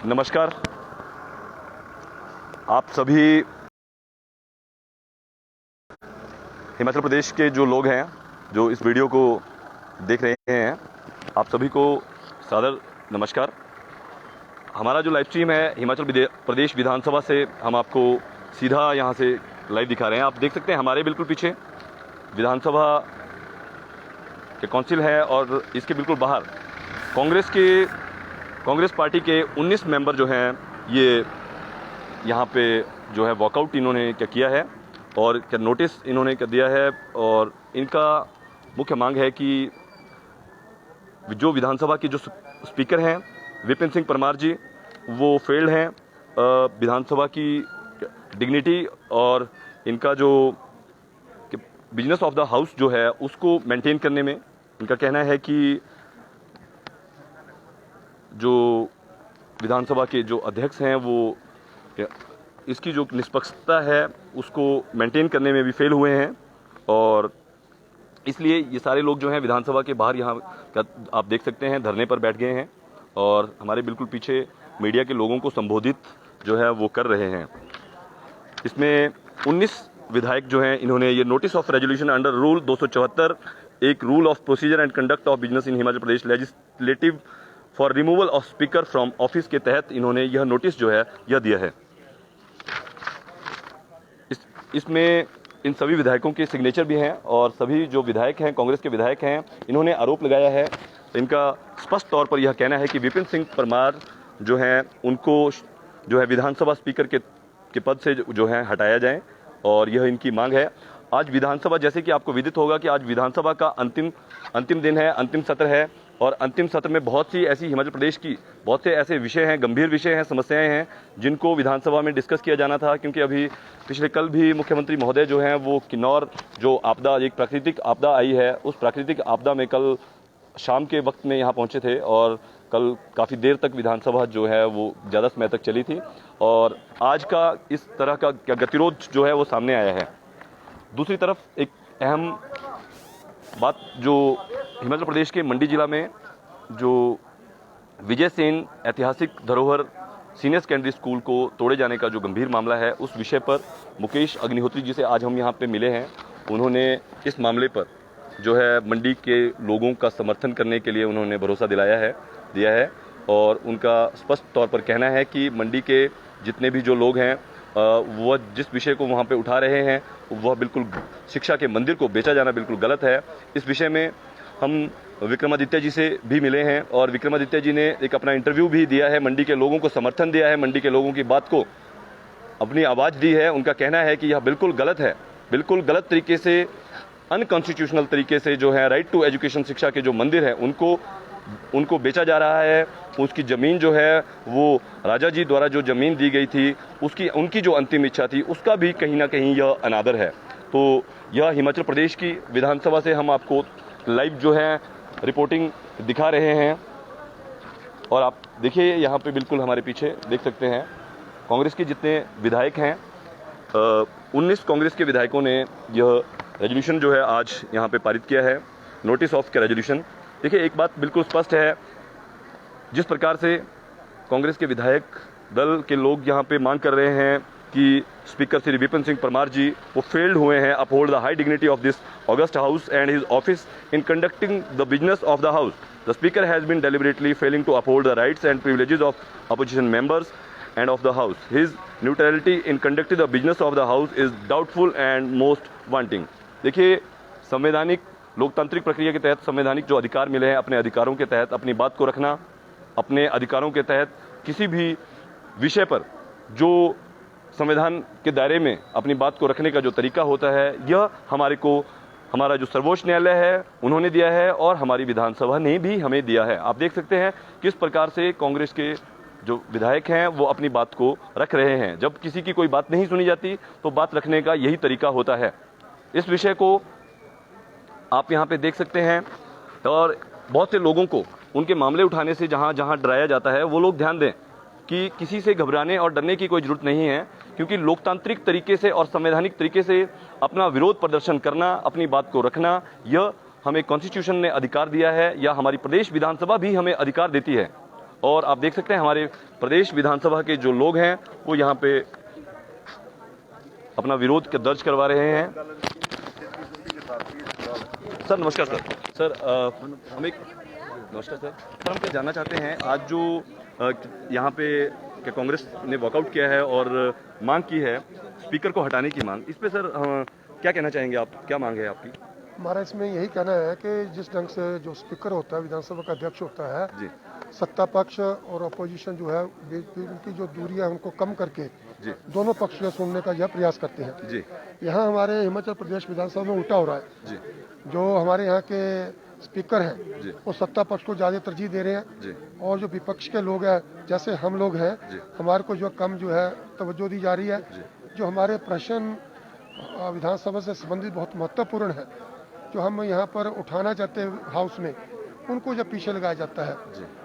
नमस्कार। आप सभी हिमाचल प्रदेश के जो लोग हैं जो इस वीडियो को देख रहे हैं, आप सभी को सादर नमस्कार। हमारा जो लाइव स्ट्रीम है हिमाचल प्रदेश विधानसभा से हम आपको सीधा यहाँ से लाइव दिखा रहे हैं। आप देख सकते हैं हमारे बिल्कुल पीछे विधानसभा के काउंसिल है और इसके बिल्कुल बाहर कांग्रेस पार्टी के 19 मेंबर जो हैं ये यहाँ पे जो है वॉकआउट इन्होंने क्या किया है और क्या नोटिस इन्होंने क्या दिया है। और इनका मुख्य मांग है कि जो विधानसभा के जो स्पीकर हैं विपिन सिंह परमार जी, वो फेल्ड हैं विधानसभा की डिग्निटी और इनका जो बिजनेस ऑफ द हाउस जो है उसको मेंटेन करने में इनका कहना है कि जो विधानसभा के जो अध्यक्ष हैं वो इसकी जो निष्पक्षता है उसको मेंटेन करने में भी फेल हुए हैं। और इसलिए ये सारे लोग जो हैं विधानसभा के बाहर यहाँ आप देख सकते हैं धरने पर बैठ गए हैं और हमारे बिल्कुल पीछे मीडिया के लोगों को संबोधित जो है वो कर रहे हैं। इसमें 19 विधायक जो हैं इन्होंने ये notice of resolution under rule 274 एक rule of procedure and conduct of business in Himachal Pradesh legislative for removal of speaker from office के तहत इन्होंने यह नोटिस जो है यह दिया है। इसमें इन सभी विधायकों के सिग्नेचर भी हैं और सभी जो विधायक हैं कांग्रेस के विधायक हैं इन्होंने आरोप लगाया है। इनका स्पष्ट तौर पर यह कहना है कि विपिन सिंह परमार जो हैं उनको जो है विधानसभा स्पीकर के पद से जो है हटाया जाए और यह इनकी मांग है। आज विधानसभा, जैसे कि आपको विदित होगा कि आज विधानसभा का अंतिम दिन है, अंतिम सत्र है और अंतिम सत्र में बहुत सी ऐसी हिमाचल प्रदेश की बहुत से ऐसे विषय हैं, गंभीर विषय हैं, समस्याएं हैं जिनको विधानसभा में डिस्कस किया जाना था। क्योंकि अभी पिछले कल भी मुख्यमंत्री महोदय जो हैं वो किन्नौर जो आपदा, एक प्राकृतिक आपदा आई है, उस प्राकृतिक आपदा में कल शाम के वक्त में यहाँ पहुँचे थे और कल काफ़ी देर तक विधानसभा जो है वो ज़्यादा समय तक चली थी और आज का इस तरह का गतिरोध जो है वो सामने आया है। दूसरी तरफ एक अहम बात जो हिमाचल प्रदेश के मंडी जिला में जो विजय सेन ऐतिहासिक धरोहर सीनियर सेकेंडरी स्कूल को तोड़े जाने का जो गंभीर मामला है, उस विषय पर मुकेश अग्निहोत्री जी से आज हम यहाँ पे मिले हैं। उन्होंने इस मामले पर जो है मंडी के लोगों का समर्थन करने के लिए उन्होंने भरोसा दिया है और उनका स्पष्ट तौर पर कहना है कि मंडी के जितने भी जो लोग हैं वह जिस विषय को वहाँ पे उठा रहे हैं वह बिल्कुल शिक्षा के मंदिर को बेचा जाना बिल्कुल गलत है। इस विषय में हम विक्रमादित्य जी से भी मिले हैं और विक्रमादित्य जी ने एक अपना इंटरव्यू भी दिया है, मंडी के लोगों को समर्थन दिया है, मंडी के लोगों की बात को अपनी आवाज़ दी है। उनका कहना है कि यह बिल्कुल गलत है, बिल्कुल गलत तरीके से, अनकॉन्स्टिट्यूशनल तरीके से जो है राइट टू एजुकेशन शिक्षा के जो मंदिर हैं उनको बेचा जा रहा है। उसकी ज़मीन जो है वो राजा जी द्वारा जो ज़मीन दी गई थी उनकी जो अंतिम इच्छा थी उसका भी कहीं ना कहीं यह अनादर है। तो यह हिमाचल प्रदेश की विधानसभा से हम आपको लाइव जो है रिपोर्टिंग दिखा रहे हैं और आप देखिए यहाँ पे बिल्कुल हमारे पीछे देख सकते हैं कांग्रेस के जितने विधायक हैं 19 कांग्रेस के विधायकों ने यह रेजोल्यूशन जो है आज यहाँ पे पारित किया है, नोटिस ऑफ का रेजोल्यूशन। देखिए एक बात बिल्कुल स्पष्ट है, जिस प्रकार से कांग्रेस के विधायक दल के लोग यहाँ पे मांग कर रहे हैं कि स्पीकर श्री विपिन सिंह परमार जी वो फेल्ड हुए हैं uphold the high dignity of this august house and his office in conducting the business of the house. The speaker has been deliberately failing to uphold the rights and privileges of opposition members and of the house. His neutrality in conducting the business of the house is doubtful and most wanting. देखिए संवैधानिक लोकतांत्रिक प्रक्रिया के तहत संवैधानिक जो अधिकार मिले हैं, अपने अधिकारों के तहत अपनी बात को रखना, अपने अधिकारों के तहत किसी भी विषय पर जो संविधान के दायरे में अपनी बात को रखने का जो तरीका होता है, यह हमारा जो सर्वोच्च न्यायालय है उन्होंने दिया है और हमारी विधानसभा ने भी हमें दिया है। आप देख सकते हैं किस प्रकार से कांग्रेस के जो विधायक हैं वो अपनी बात को रख रहे हैं। जब किसी की कोई बात नहीं सुनी जाती तो बात रखने का यही तरीका होता है। इस विषय को आप यहाँ पे देख सकते हैं और बहुत से लोगों को उनके मामले उठाने से जहाँ जहाँ डराया जाता है वो लोग ध्यान दें कि किसी से घबराने और डरने की कोई ज़रूरत नहीं है, क्योंकि लोकतांत्रिक तरीके से और संवैधानिक तरीके से अपना विरोध प्रदर्शन करना, अपनी बात को रखना, यह हमें कॉन्स्टिट्यूशन ने अधिकार दिया है या हमारी प्रदेश विधानसभा भी हमें अधिकार देती है। और आप देख सकते हैं हमारे प्रदेश विधानसभा के जो लोग हैं वो यहाँ पे अपना विरोध दर्ज करवा रहे हैं। सर नमस्कार सर। सर हम एक नमस्कार सर हम क्या जानना चाहते हैं, आज जो यहाँ पे क्या कांग्रेस ने वॉकआउट किया है और मांग की है स्पीकर को हटाने की मांग, इस पे सर क्या कहना चाहेंगे आप, क्या मांग है आपकी? हमारा इसमें यही कहना है कि जिस ढंग से जो स्पीकर होता है, विधानसभा का अध्यक्ष होता है जी, सत्ता पक्ष और अपोजिशन जो है उनकी जो दूरी है उनको कम करके जी, दोनों पक्ष को सुनने का यह प्रयास करते हैं। जी, यहाँ हमारे हिमाचल प्रदेश विधानसभा में उल्टा हो रहा है। जी, जो हमारे यहाँ के स्पीकर हैं जी, वो सत्ता पक्ष को ज़्यादा तरजीह दे रहे हैं जी, और जो विपक्ष के लोग हैं जैसे हम लोग हैं जी, हमारे को जो कम जो है तवज्जो दी जा रही है। जो हमारे प्रश्न विधानसभा से संबंधित बहुत महत्वपूर्ण है जो हम यहाँ पर उठाना चाहते हैं हाउस में, उनको जब पीछे लगाया जाता है।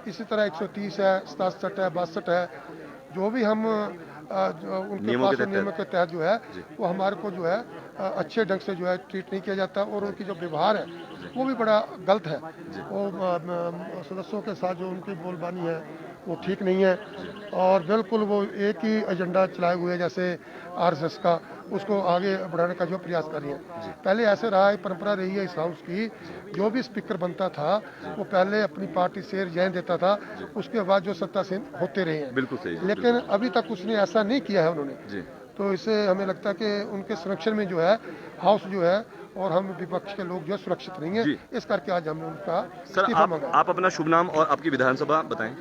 इसी तरह 130 है, 67 है, 62 है, जो भी हम उनके पास नियमों के तहत जो है वो हमारे को जो है अच्छे ढंग से जो है ट्रीट नहीं किया जाता और उनकी जो व्यवहार है वो भी बड़ा गलत है। वो सदस्यों के साथ जो उनकी बोलबानी है वो ठीक नहीं है और बिल्कुल वो एक ही एजेंडा चलाए हुए हैं जैसे आरएसएस का, उसको आगे बढ़ाने का जो प्रयास कर रही है। पहले ऐसे रहा है, परंपरा रही है इस हाउस की, जो भी स्पीकर बनता था वो पहले अपनी पार्टी से रिजाइन देता था, उसके बाद जो सत्तासीन होते रहे हैं। बिल्कुल सही, लेकिन अभी तक उसने ऐसा नहीं किया है उन्होंने। तो इससे हमें लगता है कि उनके संरक्षण में जो है हाउस जो है और हम विपक्ष के लोग जो है सुरक्षित नहीं है, इस करके आज हमने उनका इस्तीफा मांगा। आप अपना शुभ नाम और आपकी विधानसभा बताएं।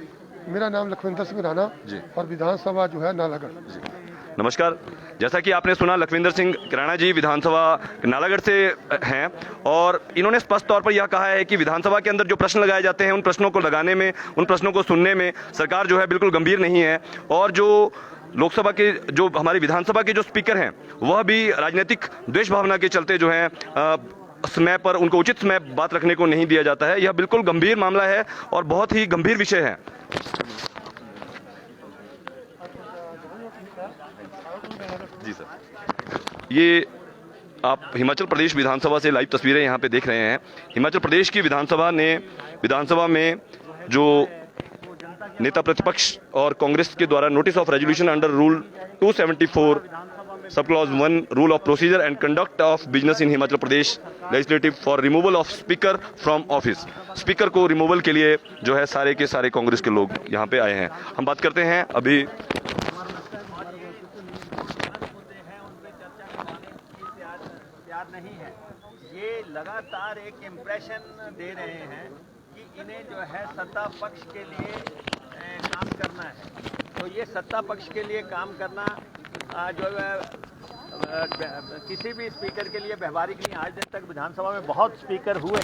मेरा नाम लखविंदर सिंह राणा और विधानसभा जो है नालागढ़। नमस्कार, जैसा कि आपने सुना लखविंदर सिंह राणा जी विधानसभा नालागढ़ से हैं और इन्होंने स्पष्ट तौर पर यह कहा है कि विधानसभा के अंदर जो प्रश्न लगाए जाते हैं उन प्रश्नों को लगाने में, उन प्रश्नों को सुनने में सरकार जो है बिल्कुल गंभीर नहीं है और जो लोकसभा के जो हमारी विधानसभा के जो स्पीकर हैं वह भी राजनीतिक द्वेष भावना के चलते जो है समय पर उनको उचित समय बात रखने को नहीं दिया जाता है। यह बिल्कुल गंभीर मामला है और बहुत ही गंभीर विषय है। जी सर, ये आप हिमाचल प्रदेश विधानसभा से लाइव तस्वीरें यहाँ पे देख रहे हैं। हिमाचल प्रदेश की विधानसभा ने विधानसभा में जो नेता प्रतिपक्ष और कांग्रेस के द्वारा notice of resolution under rule 274 sub clause 1 rule of procedure and conduct of business in Himachal Pradesh legislative for removal of speaker from office, speaker को रिमूवल के लिए जो है सारे के सारे कांग्रेस के लोग यहाँ पे आए हैं। हम बात करते हैं अभी नहीं है, ये लगातार एक इम्प्रेशन दे रहे हैं कि इन्हें जो है सत्ता पक्ष के लिए काम करना है। तो ये सत्ता पक्ष के लिए काम करना जो किसी भी स्पीकर के लिए व्यवहारिक नहीं। आज दिन तक विधानसभा में बहुत स्पीकर हुए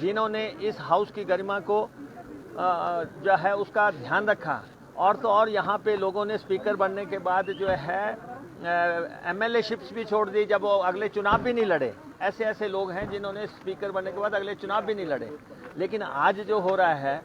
जिन्होंने इस हाउस की गरिमा को जो है उसका ध्यान रखा और तो और यहाँ पे लोगों ने स्पीकर बनने के बाद जो है एमएलएशिप्स भी छोड़ दी, जब वो अगले चुनाव भी नहीं लड़े। ऐसे ऐसे लोग हैं जिन्होंने स्पीकर बनने के बाद अगले चुनाव भी नहीं लड़े। लेकिन आज जो हो रहा है,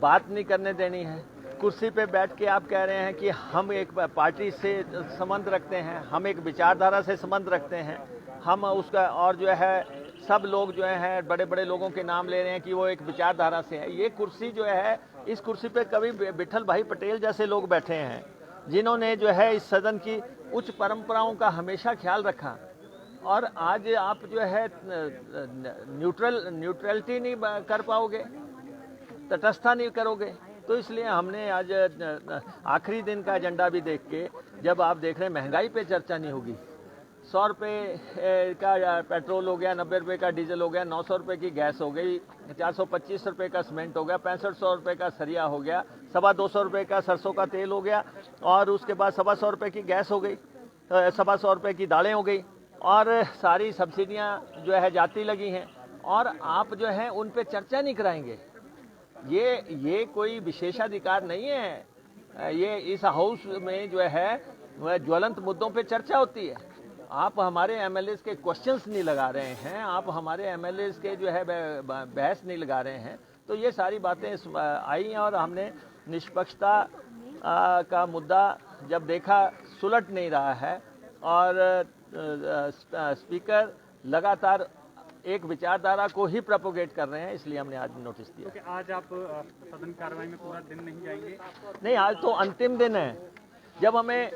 बात नहीं करने देनी है। कुर्सी पे बैठ के आप कह रहे हैं कि हम एक पार्टी से संबंध रखते हैं, हम एक विचारधारा से संबंध रखते हैं, हम उसका और जो है सब लोग जो है बड़े बड़े लोगों के नाम ले रहे हैं कि वो एक विचारधारा से है। ये कुर्सी जो है, इस कुर्सी पे कभी विठल भाई पटेल जैसे लोग बैठे हैं जिन्होंने जो है इस सदन की उच्च परंपराओं का हमेशा ख्याल रखा। और आज आप जो है न्यूट्रलिटी नहीं कर पाओगे, तटस्थता नहीं करोगे। तो इसलिए हमने आज आखिरी दिन का एजेंडा भी देख के, जब आप देख रहे हैं महंगाई पे चर्चा नहीं होगी, 100 रुपये का पेट्रोल हो गया, 90 रुपये का डीजल हो गया, 900 रुपये की गैस हो गई, 425 रुपये का सीमेंट हो गया, 6500 रुपये का सरिया हो गया, 225 रुपये का सरसों का तेल हो गया और उसके बाद 125 रुपये की गैस हो गई, 125 रुपये की दालें हो गई और सारी सब्सिडियां जो है जाती लगी हैं और आप जो है उन पे चर्चा नहीं कराएंगे। ये कोई विशेषाधिकार नहीं है। ये इस हाउस में जो है वह ज्वलंत मुद्दों पे चर्चा होती है। आप हमारे एमएलएस के क्वेश्चंस नहीं लगा रहे हैं, आप हमारे एमएलएस के जो है बहस नहीं लगा रहे हैं। तो ये सारी बातें आई हैं और हमने निष्पक्षता का मुद्दा जब देखा सुलट नहीं रहा है और स्पीकर लगातार एक विचारधारा को ही प्रोपोगेट कर रहे हैं, इसलिए हमने आज नोटिस दिया। तो आज आप सदन कार्रवाई में पूरा दिन नहीं जाएंगे? नहीं, आज तो अंतिम दिन है जब हमें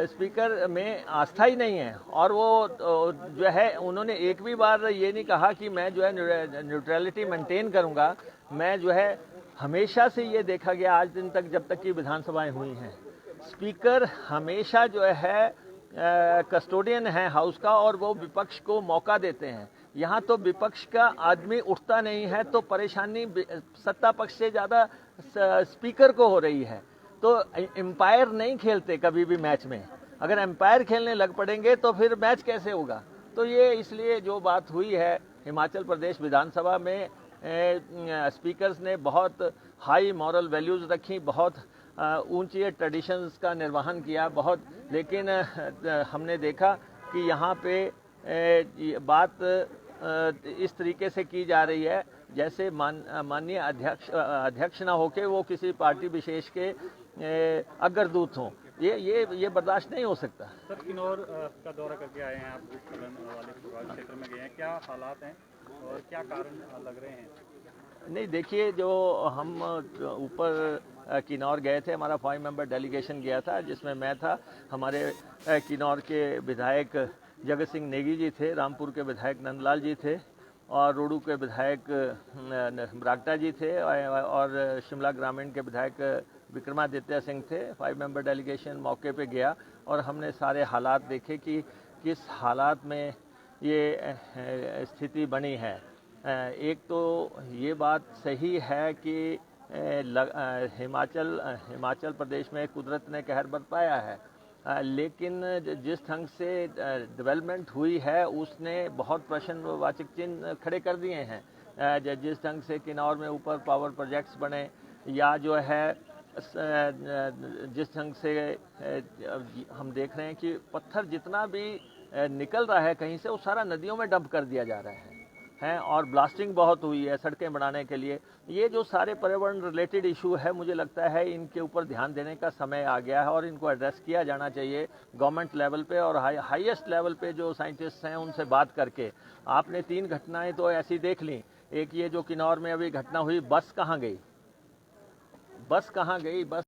स्पीकर में आस्था ही नहीं है, और वो जो है उन्होंने एक भी बार ये नहीं कहा कि मैं जो है न्यूट्रलिटी मेंटेन करूंगा। मैं जो है हमेशा से ये देखा गया आज दिन तक जब तक की विधानसभाएं हुई हैं, स्पीकर हमेशा जो है कस्टोडियन है हाउस का, और वो विपक्ष को मौका देते हैं। यहाँ तो विपक्ष का आदमी उठता नहीं है, तो परेशानी सत्ता पक्ष से ज़्यादा स्पीकर को हो रही है। तो एम्पायर नहीं खेलते कभी भी मैच में, अगर एम्पायर खेलने लग पड़ेंगे तो फिर मैच कैसे होगा। तो ये इसलिए जो बात हुई है हिमाचल प्रदेश विधानसभा में, स्पीकर्स ने बहुत हाई मॉरल वैल्यूज़ रखी, बहुत ऊंची ट्रेडिशंस का निर्वहन किया बहुत, लेकिन हमने देखा कि यहाँ पे बात इस तरीके से की जा रही है जैसे माननीय अध्यक्ष ना होके वो किसी पार्टी विशेष के अग्रदूत हों। ये बर्दाश्त नहीं हो सकता। सर, किन्नौर का दौरा करके आए हैं आप, जिस सदन वाले क्षेत्र में गए हैं, क्या हालात हैं और क्या कारण लग रहे हैं? नहीं, देखिए, जो हम ऊपर किन्नौर गए थे, हमारा 5 मेंबर डेलीगेशन गया था जिसमें मैं था, हमारे किन्नौर के विधायक जगत सिंह नेगी जी थे, रामपुर के विधायक नंदलाल जी थे, और रोडू के विधायक बरागटा जी थे, और शिमला ग्रामीण के विधायक विक्रमादित्य सिंह थे। 5 मेंबर डेलीगेशन मौके पे गया और हमने सारे हालात देखे कि किस हालात में ये स्थिति बनी है। एक तो ये बात सही है कि हिमाचल प्रदेश में कुदरत ने कहर बरपाया है, लेकिन जिस ढंग से डेवलपमेंट हुई है उसने बहुत प्रश्नवाचक चिन्ह खड़े कर दिए हैं। जिस ढंग से किन्नौर में ऊपर पावर प्रोजेक्ट्स बने, या जो है जिस ढंग से हम देख रहे हैं कि पत्थर जितना भी निकल रहा है कहीं से, वो सारा नदियों में डंप कर दिया जा रहा है, और ब्लास्टिंग बहुत हुई है सड़कें बनाने के लिए। ये जो सारे पर्यावरण रिलेटेड इशू है, मुझे लगता है इनके ऊपर ध्यान देने का समय आ गया है और इनको एड्रेस किया जाना चाहिए गवर्नमेंट लेवल पे और हाईएस्ट लेवल पे जो साइंटिस्ट हैं उनसे बात करके। आपने 3 घटनाएं तो ऐसी देख ली, एक ये जो किन्नौर में अभी घटना हुई, बस कहाँ गई, बस